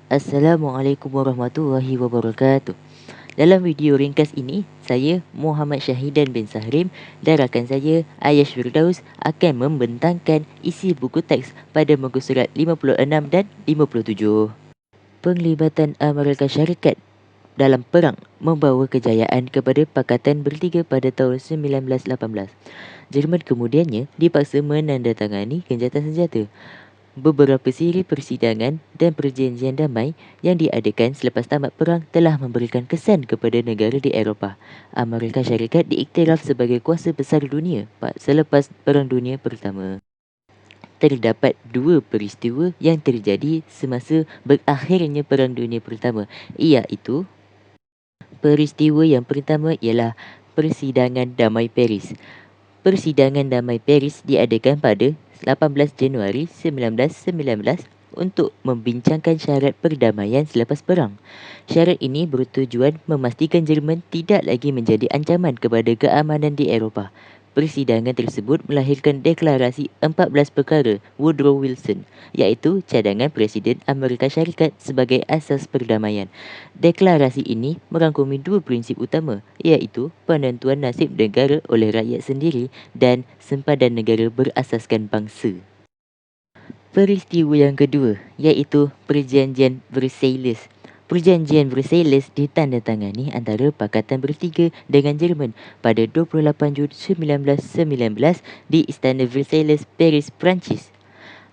Assalamualaikum warahmatullahi wabarakatuh. Dalam video ringkas ini, saya Muhammad Syahidan bin Sahrim dan rakan saya Ayash Firdaus akan membentangkan isi buku teks pada muka surat 56 dan 57. Penglibatan Amerika Syarikat dalam perang membawa kejayaan kepada Pakatan Bertiga pada tahun 1918. Jerman kemudiannya dipaksa menandatangani gencatan senjata. Beberapa siri persidangan dan perjanjian damai yang diadakan selepas tamat perang telah memberikan kesan kepada negara di Eropah. Amerika Syarikat diiktiraf sebagai kuasa besar dunia selepas Perang Dunia Pertama. Terdapat dua peristiwa yang terjadi semasa berakhirnya Perang Dunia Pertama, iaitu peristiwa yang pertama ialah Persidangan Damai Paris. Persidangan Damai Paris diadakan pada 18 Januari 1919 untuk membincangkan syarat perdamaian selepas perang. Syarat ini bertujuan memastikan Jerman tidak lagi menjadi ancaman kepada keamanan di Eropah. Persidangan tersebut melahirkan deklarasi 14 perkara Woodrow Wilson, iaitu cadangan Presiden Amerika Syarikat sebagai asas perdamaian. Deklarasi ini merangkumi dua prinsip utama, iaitu penentuan nasib negara oleh rakyat sendiri dan sempadan negara berasaskan bangsa. Peristiwa yang kedua iaitu Perjanjian Versailles. Perjanjian Versailles ditandatangani antara Pakatan Bertiga dengan Jerman pada 28 Jun 1919 di Istana Versailles, Paris, Perancis.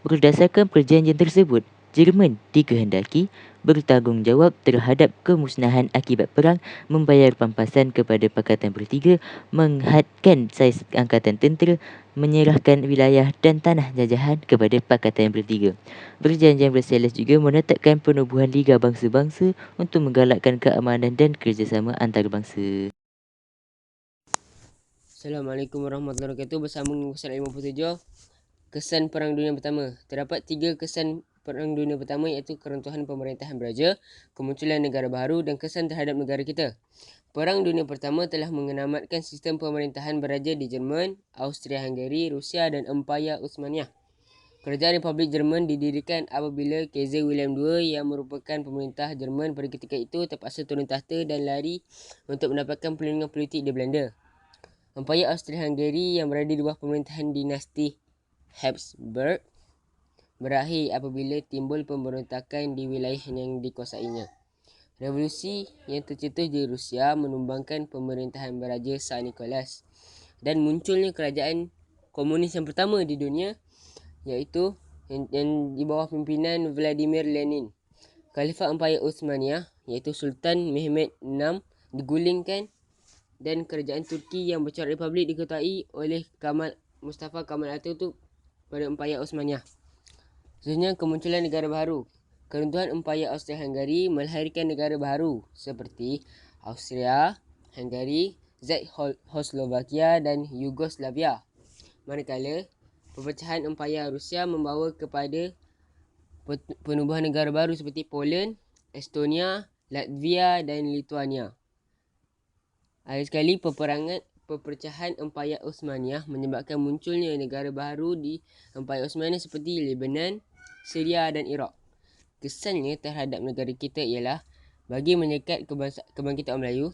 Berdasarkan perjanjian tersebut, Jerman dikehendaki bertanggungjawab terhadap kemusnahan akibat perang, membayar pampasan kepada Pakatan Bertiga, menghadkan saiz angkatan tentera, menyerahkan wilayah dan tanah jajahan kepada Pakatan Bertiga. Perjanjian Versailles juga menetapkan penubuhan Liga Bangsa-Bangsa untuk menggalakkan keamanan dan kerjasama antarabangsa. Assalamualaikum warahmatullahi wabarakatuh. Bersama muka surat 57, kesan Perang Dunia Pertama. Terdapat 3 kesan Perang Dunia Pertama, iaitu keruntuhan pemerintahan beraja, kemunculan negara baharu dan kesan terhadap negara kita. Perang Dunia Pertama telah mengenamatkan sistem pemerintahan beraja di Jerman, Austria-Hungary, Rusia dan Empayar Uthmaniyah. Kerajaan Republik Jerman didirikan apabila Kaiser William II yang merupakan pemerintah Jerman pada ketika itu terpaksa turun tahta dan lari untuk mendapatkan perlindungan politik di Belanda. Empayar Austria-Hungary yang berada di bawah pemerintahan dinasti Habsburg berakhir apabila timbul pemberontakan di wilayah yang dikuasainya. Revolusi yang tercetus di Rusia menumbangkan pemerintahan beraja Tsar Nicholas dan munculnya kerajaan komunis yang pertama di dunia, iaitu yang di bawah pimpinan Vladimir Lenin. Khalifah Empayar Uthmaniyah, iaitu Sultan Mehmed VI, digulingkan dan kerajaan Turki yang bercorak republik diketuai oleh Mustafa Kemal Atatürk pada Empayar Uthmaniyah. Seterusnya, kemunculan negara baharu. Keruntuhan Empayar Austria-Hungary melahirkan negara baharu seperti Austria, Hungary, Czechoslovakia dan Yugoslavia. Manakala pepecahan Empayar Rusia membawa kepada penubuhan negara baru seperti Poland, Estonia, Latvia dan Lithuania. Akhir sekali, pepecahan Empayar Uthmaniyah menyebabkan munculnya negara baharu di Empayar Uthmaniyah seperti Lebanon, Syria dan Iraq. Kesannya terhadap negara kita ialah bagi menyekat kebangkitan Melayu,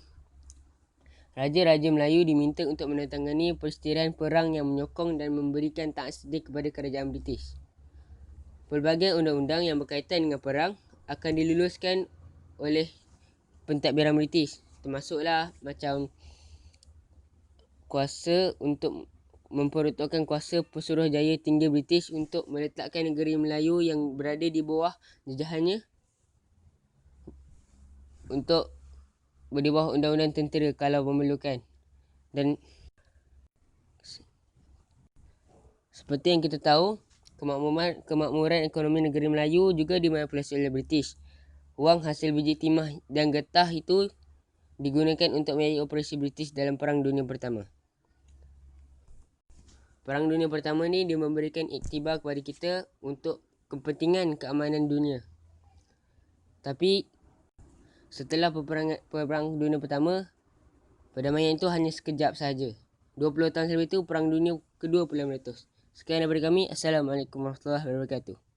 Raja-Raja Melayu diminta untuk menandatangani persediaan perang yang menyokong dan memberikan taat sedia kepada kerajaan British. Pelbagai undang-undang yang berkaitan dengan perang akan diluluskan oleh pentadbiran British, termasuklah macam kuasa untuk memperuntukkan kuasa Pesuruhjaya tinggi British untuk meletakkan negeri Melayu yang berada di bawah jajahannya untuk di bawah undang-undang tentera kalau memerlukan. Dan seperti yang kita tahu, kemakmuran ekonomi negeri Melayu juga dimanipulasi oleh British. Wang hasil biji timah dan getah itu digunakan untuk membiayai operasi British dalam Perang Dunia Pertama. Perang Dunia Pertama ni dia memberikan iktibar kepada kita untuk kepentingan keamanan dunia. Tapi setelah Perang Dunia Pertama, perdamaian itu hanya sekejap sahaja. 20 tahun selepas itu, Perang Dunia Kedua pula meletus. Sekian daripada kami. Assalamualaikum warahmatullahi wabarakatuh.